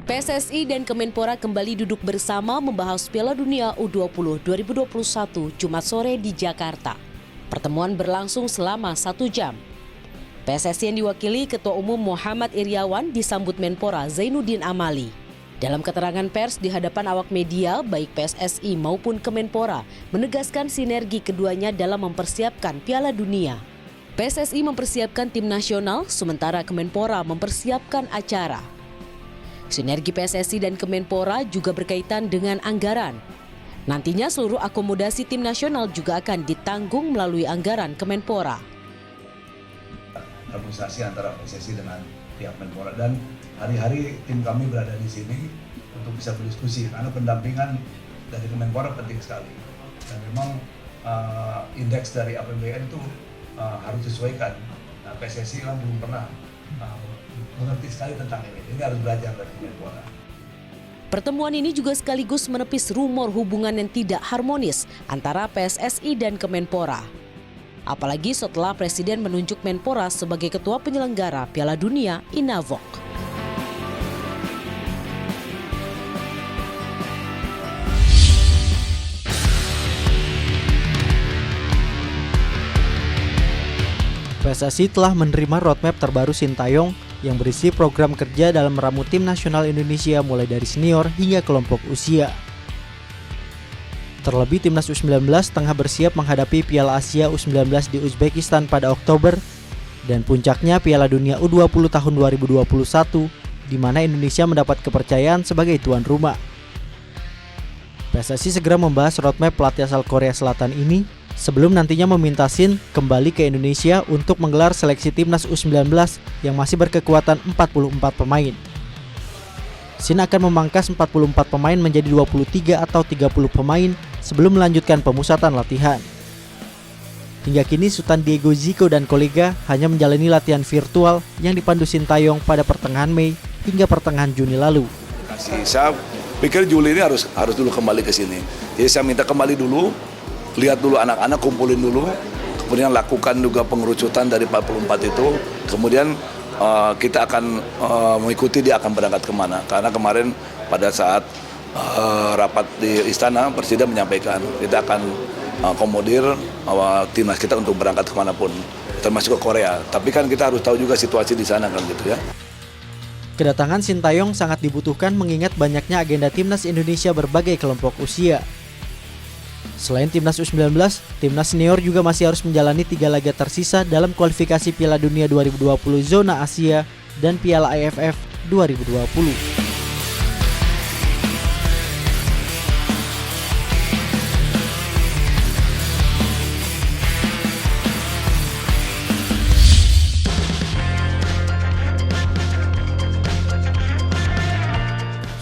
PSSI dan Kemenpora kembali duduk bersama membahas Piala Dunia U20 2021 Jumat sore di Jakarta. Pertemuan berlangsung selama 1 jam. PSSI yang diwakili Ketua Umum Muhammad Iryawan disambut Menpora Zainuddin Amali. Dalam keterangan pers di hadapan awak media, baik PSSI maupun Kemenpora menegaskan sinergi keduanya dalam mempersiapkan Piala Dunia. PSSI mempersiapkan tim nasional, sementara Kemenpora mempersiapkan acara. Sinergi PSSI dan Kemenpora juga berkaitan dengan anggaran. Nantinya seluruh akomodasi tim nasional juga akan ditanggung melalui anggaran Kemenpora. Harmonisasi antara PSSI dengan pihak Menpora, dan hari-hari tim kami berada di sini untuk bisa berdiskusi karena pendampingan dari Kemenpora penting sekali. Dan memang indeks dari APBN itu harus disesuaikan. Nah, PSSI kan belum pernah mengerti sekali tentang ini harus belajar dari Kemenpora. Pertemuan ini juga sekaligus menepis rumor hubungan yang tidak harmonis antara PSSI dan Kemenpora. Apalagi setelah Presiden menunjuk Menpora sebagai ketua penyelenggara Piala Dunia Inavok. PSSI telah menerima roadmap terbaru Sintayong yang berisi program kerja dalam meramu tim nasional Indonesia mulai dari senior hingga kelompok usia. Terlebih timnas U19 tengah bersiap menghadapi Piala Asia U19 di Uzbekistan pada Oktober dan puncaknya Piala Dunia U20 tahun 2021 di mana Indonesia mendapat kepercayaan sebagai tuan rumah. PSSI segera membahas roadmap pelatih asal Korea Selatan ini sebelum nantinya meminta Shin kembali ke Indonesia untuk menggelar seleksi timnas U19 yang masih berkekuatan 44 pemain. Shin akan memangkas 44 pemain menjadi 23 atau 30 pemain sebelum melanjutkan pemusatan latihan. Hingga kini Sultan Diego Zico dan kolega hanya menjalani latihan virtual yang dipandu Sintayong pada pertengahan Mei hingga pertengahan Juni lalu. Saya pikir Juli ini harus dulu kembali ke sini. Jadi saya minta kembali dulu, lihat dulu anak-anak, kumpulin dulu, kemudian lakukan juga pengerucutan dari 44 itu, kemudian kita akan mengikuti dia akan berangkat kemana. Karena kemarin pada saat rapat di istana, Presiden menyampaikan kita akan akomodir timnas kita untuk berangkat kemanapun, termasuk ke Korea. Tapi kan kita harus tahu juga situasi di sana kan gitu ya. Kedatangan Sintayong sangat dibutuhkan mengingat banyaknya agenda timnas Indonesia berbagai kelompok usia. Selain timnas U19, timnas senior juga masih harus menjalani 3 laga tersisa dalam kualifikasi Piala Dunia 2020 zona Asia dan Piala AFF 2020.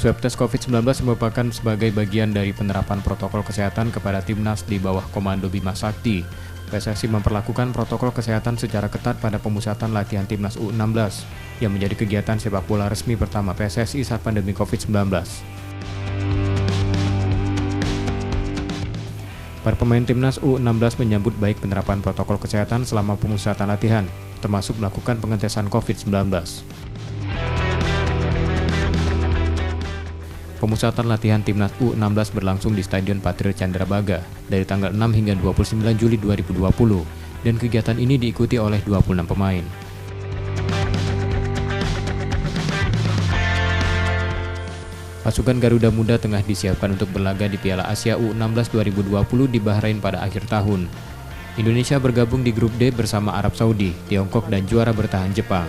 Swab tes COVID-19 merupakan sebagai bagian dari penerapan protokol kesehatan kepada timnas di bawah komando Bima Sakti. PSSI memperlakukan protokol kesehatan secara ketat pada pemusatan latihan timnas U16 yang menjadi kegiatan sepak bola resmi pertama PSSI saat pandemi COVID-19. Para pemain timnas U16 menyambut baik penerapan protokol kesehatan selama pemusatan latihan, termasuk melakukan pengetesan COVID-19. Pemusatan latihan timnas U16 berlangsung di Stadion Patriot Candrabaga dari tanggal 6 hingga 29 Juli 2020 dan kegiatan ini diikuti oleh 26 pemain. Pasukan Garuda Muda tengah disiapkan untuk berlaga di Piala Asia U16 2020 di Bahrain pada akhir tahun. Indonesia bergabung di grup D bersama Arab Saudi, Tiongkok dan juara bertahan Jepang.